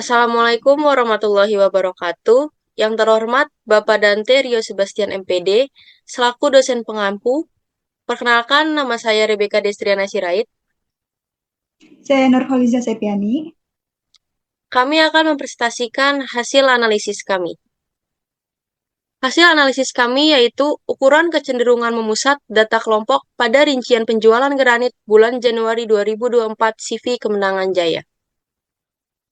Assalamualaikum warahmatullahi wabarakatuh. Yang terhormat Bapak Dante Rio Sebastian MPD, selaku dosen pengampu. Perkenalkan, nama saya Rebecca Destriana Sirait. Saya Nurholiza Sepiani. Kami akan mempresentasikan hasil analisis kami. Hasil analisis kami yaitu ukuran kecenderungan memusat data kelompok pada rincian penjualan granit bulan Januari 2024 CV Kemenangan Jaya.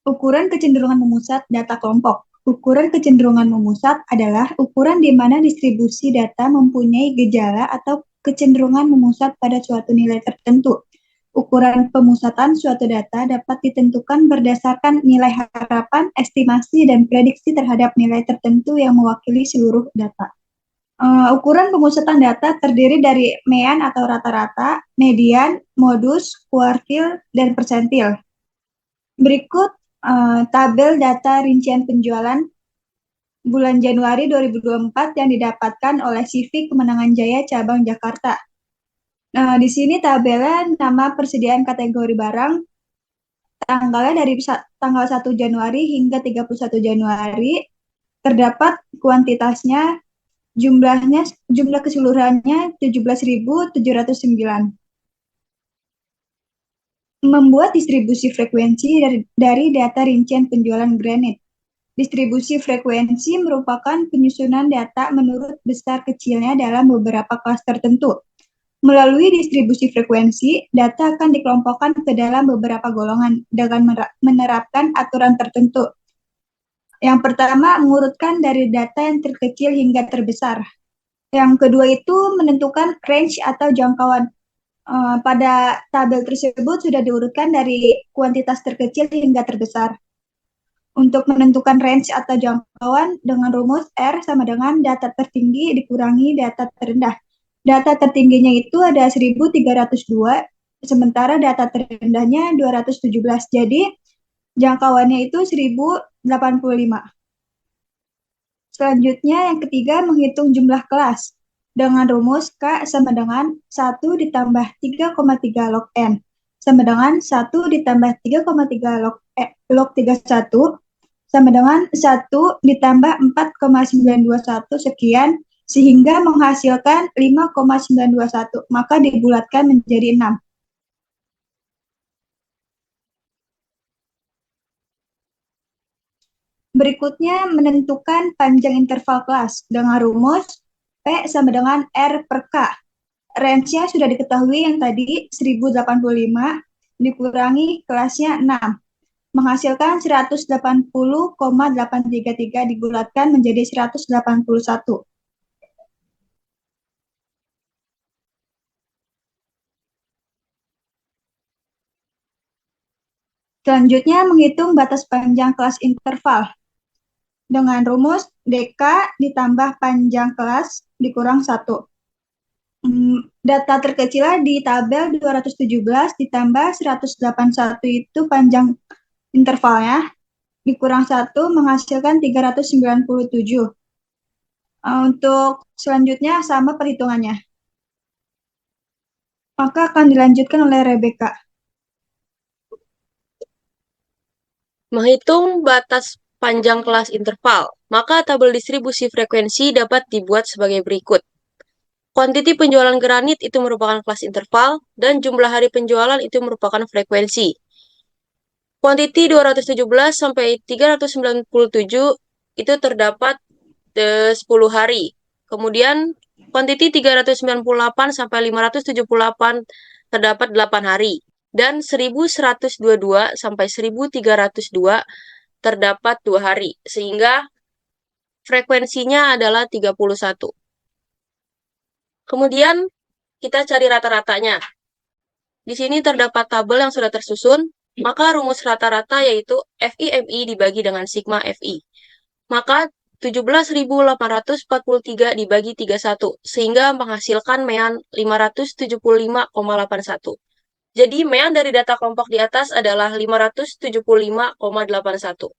Ukuran kecenderungan memusat data kelompok. Ukuran kecenderungan memusat adalah ukuran di mana distribusi data mempunyai gejala atau kecenderungan memusat pada suatu nilai tertentu. Ukuran pemusatan suatu data dapat ditentukan berdasarkan nilai harapan, estimasi, dan prediksi terhadap nilai tertentu yang mewakili seluruh data. Ukuran pemusatan data terdiri dari mean atau rata-rata, median, modus, kuartil, dan persentil. Berikut tabel data rincian penjualan bulan Januari 2024 yang didapatkan oleh CV Kemenangan Jaya Cabang Jakarta. Nah, di sini tabelnya nama persediaan kategori barang, tanggalnya dari tanggal 1 Januari hingga 31 Januari, terdapat kuantitasnya, jumlah keseluruhannya 17.709. Membuat distribusi frekuensi dari data rincian penjualan granit. Distribusi frekuensi merupakan penyusunan data menurut besar kecilnya dalam beberapa kelas tertentu. Melalui distribusi frekuensi, data akan dikelompokkan ke dalam beberapa golongan dengan menerapkan aturan tertentu. Yang pertama, mengurutkan dari data yang terkecil hingga terbesar. Yang kedua itu menentukan range atau jangkauan. Pada tabel tersebut sudah diurutkan dari kuantitas terkecil hingga terbesar. Untuk menentukan range atau jangkauan dengan rumus R sama dengan data tertinggi dikurangi data terendah. Data tertingginya itu ada 1302, sementara data terendahnya 217. Jadi jangkauannya itu 1085. Selanjutnya yang ketiga menghitung jumlah kelas dengan rumus K sama dengan 1 ditambah 3,3 log N sama dengan 1 ditambah 3,3 log 31 sama dengan 1 ditambah 4,921 sekian sehingga menghasilkan 5,921, maka dibulatkan menjadi 6. Berikutnya menentukan panjang interval kelas dengan rumus P sama dengan R per K. Range-nya sudah diketahui yang tadi 1085 dikurangi kelasnya 6. Menghasilkan 180,833 dibulatkan menjadi 181. Selanjutnya menghitung batas panjang kelas interval dengan rumus DK ditambah panjang kelas dikurang 1. Data terkecilnya di tabel 217 ditambah 181 itu panjang intervalnya dikurang 1 menghasilkan 397. Untuk selanjutnya sama perhitungannya. Maka akan dilanjutkan oleh Rebecca. Menghitung batas panjang kelas interval, maka tabel distribusi frekuensi dapat dibuat sebagai berikut. Kuantiti penjualan granit itu merupakan kelas interval, dan jumlah hari penjualan itu merupakan frekuensi. Kuantiti 217 sampai 397 itu terdapat 10 hari. Kemudian kuantiti 398 sampai 578 terdapat 8 hari. Dan 1122 sampai 1302 terdapat 2 hari. Sehingga frekuensinya adalah 31. Kemudian kita cari rata-ratanya. Di sini terdapat tabel yang sudah tersusun, maka rumus rata-rata yaitu FIMI dibagi dengan sigma FI. Maka 17.843 dibagi 31, sehingga menghasilkan mean 575,81. Jadi mean dari data kelompok di atas adalah 575,81.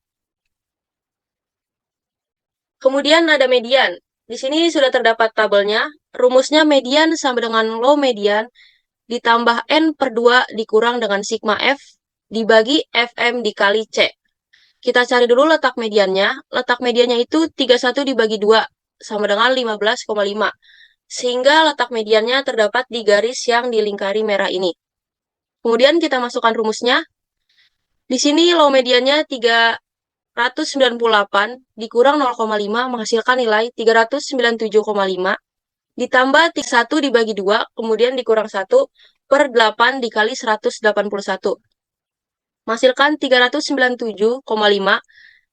Kemudian ada median. Di sini sudah terdapat tabelnya. Rumusnya median sama dengan low median ditambah N per 2 dikurang dengan sigma F dibagi FM dikali C. Kita cari dulu letak mediannya. Letak mediannya itu 31 dibagi 2, sama dengan 15,5. Sehingga letak mediannya terdapat di garis yang dilingkari merah ini. Kemudian kita masukkan rumusnya. Di sini low mediannya 398 dikurang 0,5 menghasilkan nilai 397,5 ditambah 1 dibagi 2, kemudian dikurang 1 per 8 dikali 181. Menghasilkan 397,5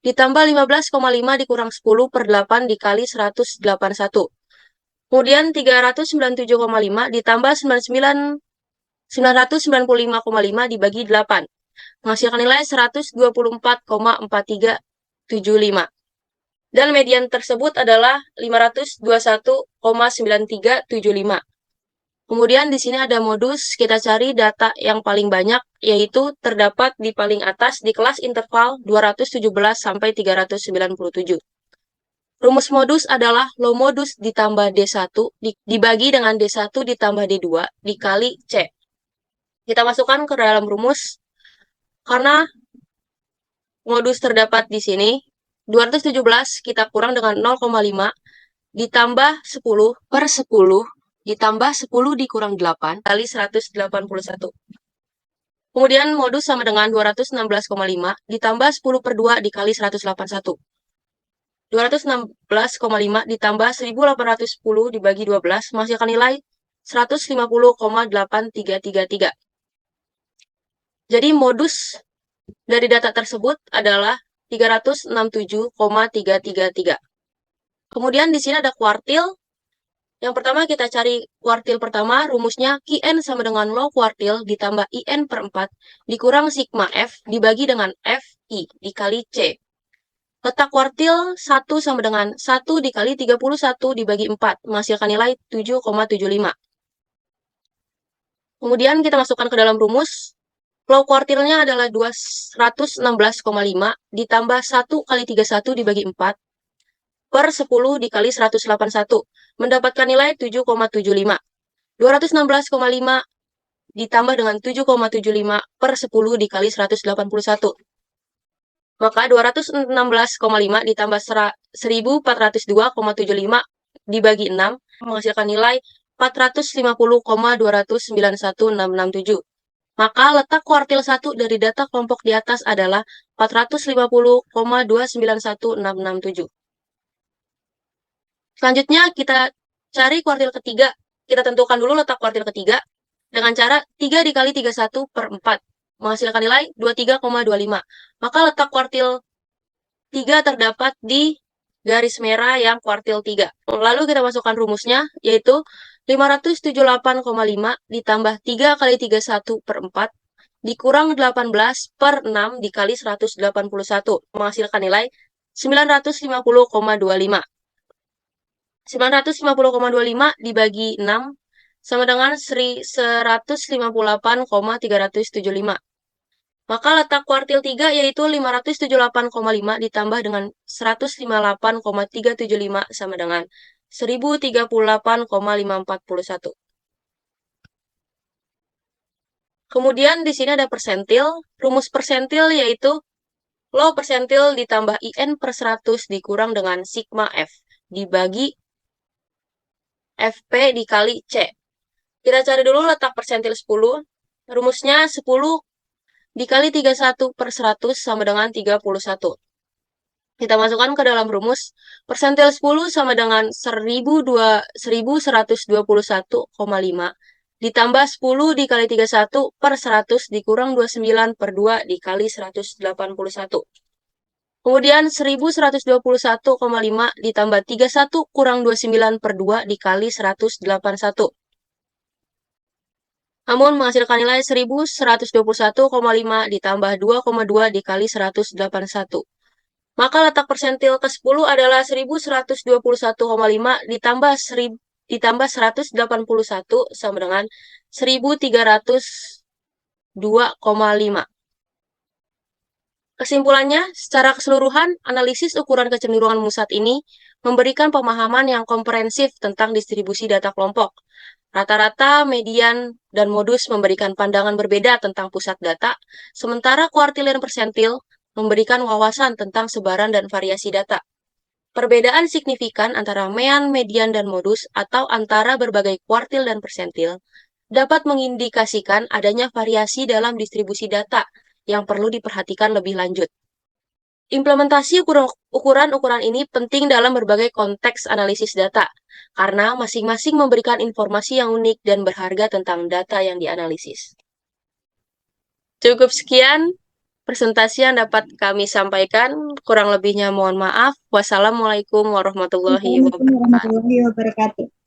ditambah 15,5 dikurang 10 per 8 dikali 181. Kemudian 397,5 ditambah 995,5 dibagi 8. Menghasilkan nilai 124,4375. Dan median tersebut adalah 521,9375. Kemudian di sini ada modus, kita cari data yang paling banyak, yaitu terdapat di paling atas di kelas interval 217 sampai 397. Rumus modus adalah low modus ditambah D1 dibagi dengan D1 ditambah D2 dikali C. Kita masukkan ke dalam rumus, karena modus terdapat di sini, 217 kita kurang dengan 0,5 ditambah 10 per 10 ditambah 10 dikurang 8 kali 181. Kemudian modus sama dengan 216,5 ditambah 10 per 2 dikali 181. 216,5 ditambah 1810 dibagi 12 menghasilkan nilai 150,8333. Jadi modus dari data tersebut adalah 367,333. Kemudian di sini ada kuartil. Yang pertama kita cari kuartil pertama, rumusnya Qn sama dengan low kuartil ditambah In per 4 dikurang sigma F dibagi dengan Fi dikali C. Letak kuartil 1 sama dengan 1 dikali 31 dibagi 4 menghasilkan nilai 7,75. Kemudian kita masukkan ke dalam rumus. Low kuartilnya adalah 216,5 ditambah 1 kali 31 dibagi 4 per 10 dikali 181. Mendapatkan nilai 7,75. 216,5 ditambah dengan 7,75 per 10 dikali 181. Maka 216,5 ditambah 1402,75 dibagi 6 menghasilkan nilai 450,291,667. Maka letak kuartil 1 dari data kelompok di atas adalah 450,291,667. Selanjutnya kita cari kuartil ketiga. Kita tentukan dulu letak kuartil ketiga dengan cara 3 dikali 31 per 4 menghasilkan nilai 23,25. Maka letak kuartil 3 terdapat di garis merah yang kuartil 3. Lalu kita masukkan rumusnya, yaitu 578,5 ditambah 3 kali 31 per 4 dikurang 18 per 6 dikali 181 menghasilkan nilai 950,25. 950,25 dibagi 6 sama dengan 158,375. Maka letak kuartil 3 yaitu 578,5 ditambah dengan 158,375 sama dengan 1038,541. Kemudian di sini ada persentil. Rumus persentil yaitu low persentil ditambah IN per 100 dikurang dengan sigma F dibagi FP dikali C. Kita cari dulu letak persentil 10. Rumusnya 10 dikali 31 per 100 sama dengan 31. Kita masukkan ke dalam rumus. Persentil 10 sama dengan 1121,5 ditambah 10 dikali 31 per 100 dikurang 29 per 2 dikali 181. Kemudian 1121,5 ditambah 31 kurang 29 per 2 dikali 181. Namun menghasilkan nilai 1121,5 ditambah 2,2 dikali 181. Maka letak persentil ke-10 adalah 1121,5 ditambah 181 sama dengan 1302,5. Kesimpulannya, secara keseluruhan, analisis ukuran kecenderungan musat ini memberikan pemahaman yang komprehensif tentang distribusi data kelompok. Rata-rata, median, dan modus memberikan pandangan berbeda tentang pusat data, sementara kuartil dan persentil memberikan wawasan tentang sebaran dan variasi data. Perbedaan signifikan antara mean, median, dan modus atau antara berbagai kuartil dan persentil dapat mengindikasikan adanya variasi dalam distribusi data yang perlu diperhatikan lebih lanjut. Implementasi ukuran-ukuran ini penting dalam berbagai konteks analisis data, karena masing-masing memberikan informasi yang unik dan berharga tentang data yang dianalisis. Cukup sekian presentasi yang dapat kami sampaikan. Kurang lebihnya mohon maaf. Wassalamualaikum warahmatullahi Assalamualaikum wabarakatuh. warahmatullahi wabarakatuh.